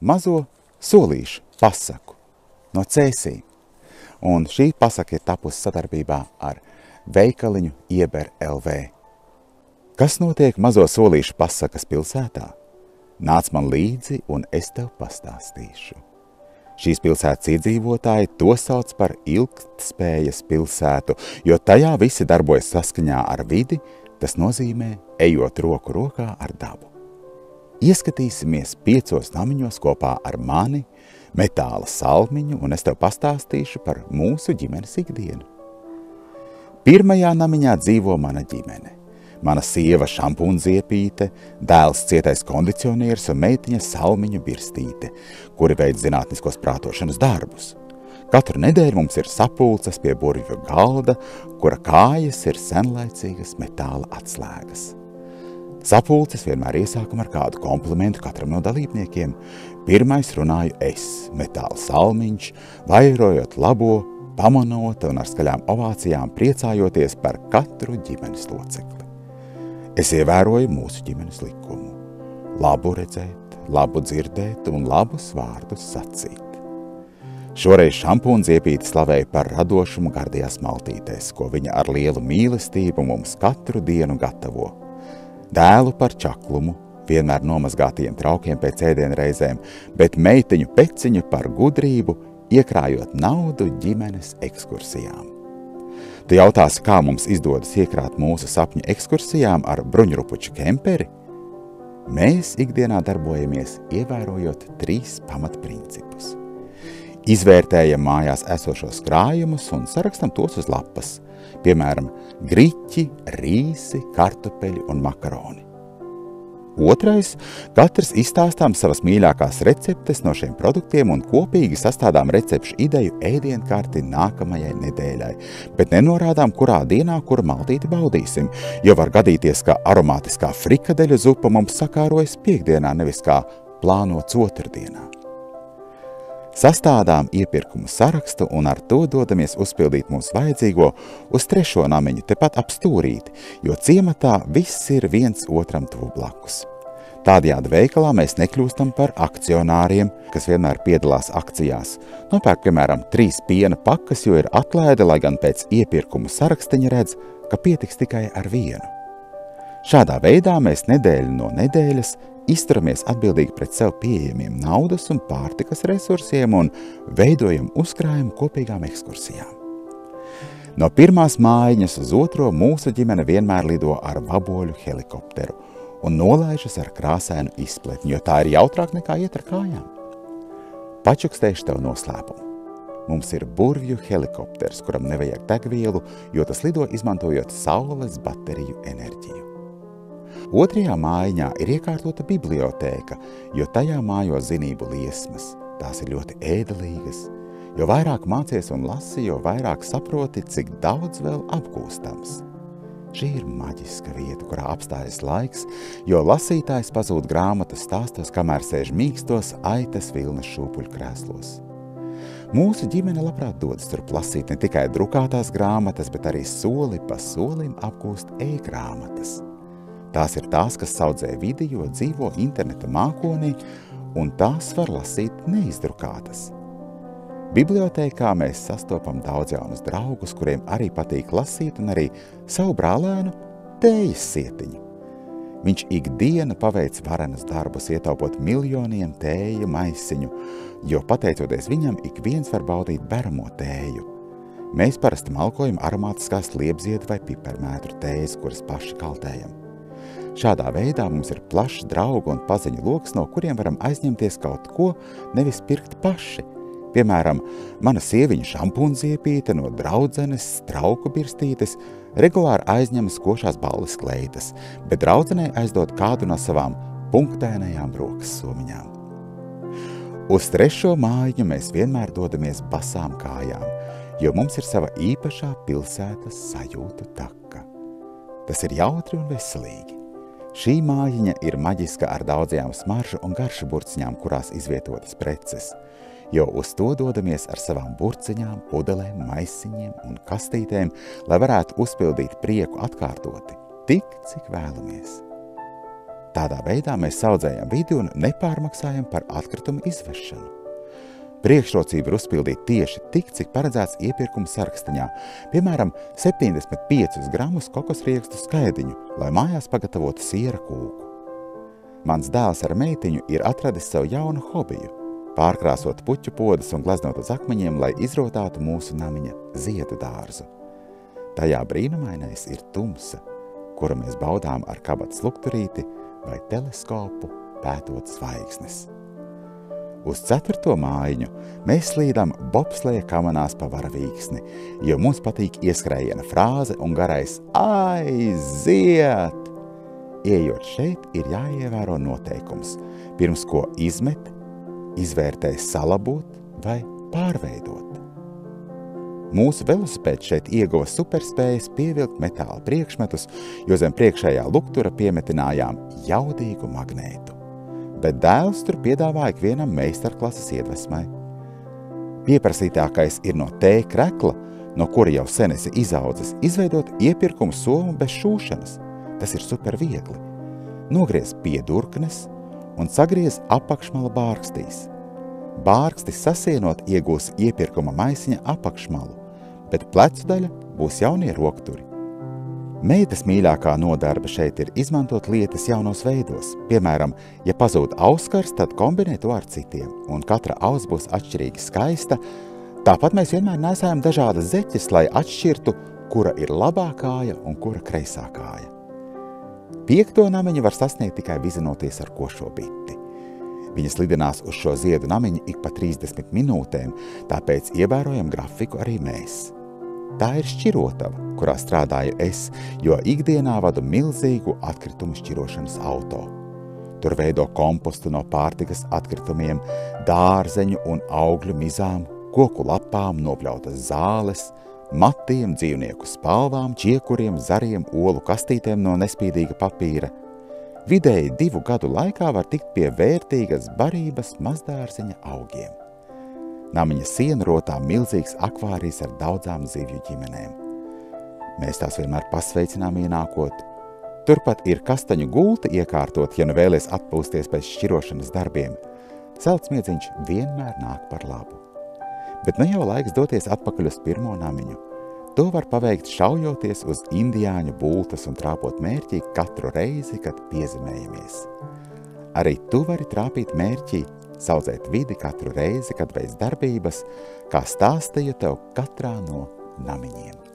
mazo solīšu pasaku no Cēsīm. Un šī pasaka ir tapusi sadarbībā ar veikaliņu Ieber LV. Kas notiek mazo solīšu pasakas pilsētā? Nāc man līdzi un es tev pastāstīšu. Šīs pilsētas iedzīvotāji to sauc par ilgtspējas pilsētu, jo tajā visi darbojas saskaņā ar vidi, tas nozīmē ejot roku rokā ar dabu. Ieskatīsimies 5 namiņos kopā ar mani, Metāla Salmiņu, un es tev pastāstīšu par mūsu ģimenes ikdienu. Pirmajā namiņā dzīvo mana ģimene. Mana sieva Šampūnziepīte, dēls Cietais kondicionieris un meitiņa Salmiņu Birstīte, kuri veic zinātniskos prātošanas darbus. Katru nedēļu mums ir sapulces pie burvju galda, kura kājas ir senlaicīgas metāla atslēgas. Sapulces vienmēr iesākam ar kādu komplimentu katram no dalībniekiem. Pirmais runāju es, Metāla Salmiņš, vairojot labo, pamanot un ar skaļām ovācijām priecājoties par katru ģimenes locekli. Es ievēroju mūsu ģimenes likumu. Labu redzēt, labu dzirdēt un labus vārdus sacīt. Šoreiz Šampūnziepīte slavēja par radošumu gardajās maltītēs, ko viņa ar lielu mīlestību mums katru dienu gatavo. Dēlu par čaklumu, vienmēr nomazgātajiem traukiem pēc ēdienreizēm, bet meitiņu Peciņu par gudrību, iekrājot naudu ģimenes ekskursijām. Tu jautāsi, kā mums izdodas iekrāt mūsu sapņu ekskursijām ar bruņurupuču kemperi? Mēs ikdienā darbojamies, ievērojot 3 pamatprincipus. Izvērtējam mājās esošos krājumus un sarakstam tos uz lapas, piemēram, griķi, rīsi, kartupeļi un makaroni. Otrais, katrs izstāstām savas mīļākās receptes no šiem produktiem un kopīgi sastādām recepšu ideju ēdienkarti nākamajai nedēļai, bet nenorādām, kurā dienā kuru maltīti baudīsim, jo var gadīties, ka aromātiskā frikadeļu zupa mums sakārojas piektdienā, nevis kā plānots otrdienā. Sastādām iepirkumu sarakstu un ar to dodamies uzpildīt mums vajadzīgo uz 3. namiņu, tepat ap stūrīti, jo ciematā viss ir viens otram tuvu blakus. Tādējādi veikalā mēs nekļūstam par akcionāriem, kas vienmēr piedalās akcijās. Nopērk, piemēram, 3 piena pakas, jo ir atlaide, lai gan pēc iepirkumu saraksteņa redz, ka pietiks tikai ar 1. Šādā veidā mēs nedēļu no nedēļas izturamies atbildīgi pret sev pieejamiem naudas un pārtikas resursiem un veidojam uzkrājumu kopīgām ekskursijām. No pirmās mājiņas uz otro mūsu ģimene vienmēr lido ar vaboļu helikopteru un nolaižas ar krāsainu izpletni, jo tā ir jautrāk nekā iet ar kājām. Pačukstēšu tev noslēpumu. Mums ir burvju helikopters, kuram nevajag degvielu, jo tas lido izmantojot saules bateriju enerģiju. Otrajā mājiņā ir iekārtota bibliotēka, jo tajā mājo zinību liesmas. Tās ir ļoti ēdelīgas. Jo vairāk mācies un lasi, jo vairāk saproti, cik daudz vēl apgūstams. Šī ir maģiska vieta, kurā apstājas laiks, jo lasītājs pazūd grāmatas stāstos, kamēr sēž mīkstos aitas vilnas šūpuļkrēslos. Mūsu ģimene labprāt dodas turp lasīt ne tikai drukātās grāmatas, bet arī soli pa solim apgūst e-grāmatas. Tās ir tās, kas saudzē vidi, jo dzīvo interneta mākonī, un tās var lasīt neizdrukātas. Bibliotēkā mēs sastopam daudz jaunus draugus, kuriem arī patīk lasīt, un arī savu brālēnu Tējas Sietiņu. Viņš ikdienu paveic varenas darbus, ietaupot miljoniem tēja maisiņu, jo pateicoties viņam, ik viens var baudīt beramo tēju. Mēs parasti malkojam aromātiskās liepziedu vai pipermētru tējas, kuras paši kaltējam. Šādā veidā mums ir plašs draugu un paziņu loks, no kuriem varam aizņemties kaut ko, nevis pirkt paši. Piemēram, mana sieviņa Šampūnziepīte no draudzenes Strauku Birstītes regulāri aizņemas košās balles kleitas, bet draudzenei aizdod kādu no savām punktēnajām rokas somiņām. Uz 3. mājiņu mēs vienmēr dodamies basām kājām, jo mums ir sava īpašā pilsētas sajūtu taka. Tas ir jautri un veselīgi. Šī mājiņa ir maģiska ar daudzajām smaržu un garšu burciņām, kurās izvietotas preces, jo uz to dodamies ar savām burciņām, pudelēm, maisiņiem un kastītēm, lai varētu uzpildīt prieku atkārtoti, tik, cik vēlamies. Tādā veidā mēs audzējam vidi un nepārmaksājam par atkritumu izvešanu. Priekšrocība ir uzpildīt tieši tik, cik paredzēts iepirkuma sarakstiņā, piemēram, 75 gramus kokosriekstu skaidiņu, lai mājās pagatavotu siera kūku. Mans dēls ar meitiņu ir atradis sev jaunu hobiju – pārkrāsot puķu podas un gleznot uz akmeņiem, lai izrotātu mūsu namiņa ziedu dārzu. Tajā brīnumainais ir tumsa, kuru mēs baudām ar kabatas lukturīti vai teleskopu pētot zvaigznes. Uz 4. mājiņu mēs slīdam bobsleja kamanās pa varavīksni, jo mums patīk ieskrējiena frāze un garais aiziet! Ejot šeit, ir jāievēro noteikums, pirms ko izmet, izvērtē salabot vai pārveidot. Mūsu velosipēds šeit ieguva superspējas pievilkt metāla priekšmetus, jo zem priekšējā luktura piemetinājām jaudīgu magnētu. Bet dēls tur piedāvāja ikvienam meistarklases iedvesmai. Pieprasītākais ir no T-krekla, no kura jau sen esi izaudzis, izveidot iepirkumu somu bez šūšanas. Tas ir super viegli. Nogriez piedurknes un sagriez apakšmala bārkstīs. Bārkstis sasienot iegūs iepirkuma maisiņa apakšmalu, bet plecu daļa būs jaunie rokturi. Meitas mīļākā nodarbe šeit ir izmantot lietas jaunos veidos. Piemēram, ja pazūd auskars, tad kombinē to ar citiem, un katra aus būs atšķirīgi skaista. Tāpat mēs vienmēr nesājam dažādas zeķes, lai atšķirtu, kura ir labā kāja un kura kreisā kāja. 5. namiņu var sasniegt tikai vizinoties ar košo biti. Viņa slidinās uz šo ziedu namiņu ik pa 30 minūtēm, tāpēc ievērojam grafiku arī mēs. Tā ir šķirotava, kurā strādāju es, jo ikdienā vadu milzīgu atkritumu šķirošanas auto. Tur veido kompostu no pārtikas atkritumiem, dārzeņu un augļu mizām, koku lapām, nopļautas zāles, matiem, dzīvnieku spalvām, čiekuriem, zariem, olu kastītēm no nespīdīga papīra. Vidēji 2 gadu laikā var tikt pie vērtīgas barības mazdārziņa augiem. Namiņa siena rotā milzīgs akvārijs ar daudzām zivju ģimenēm. Mēs tās vienmēr pasveicinām ienākot. Turpat ir kastaņu gulta iekārtot, ja nu vēlies atpūsties pēc šķirošanas darbiem. Zeltsmiedziņš vienmēr nāk par labu. Bet nu jau laiks doties atpakaļ uz 1. namiņu. To var paveikt šaujoties uz indiāņu bultas un trāpot mērķī katru reizi, kad piezemējamies. Arī tu vari trāpīt mērķī, saudzēt vidi katru reizi, kad veic darbības, kā stāstīju tev katrā no namiņiem.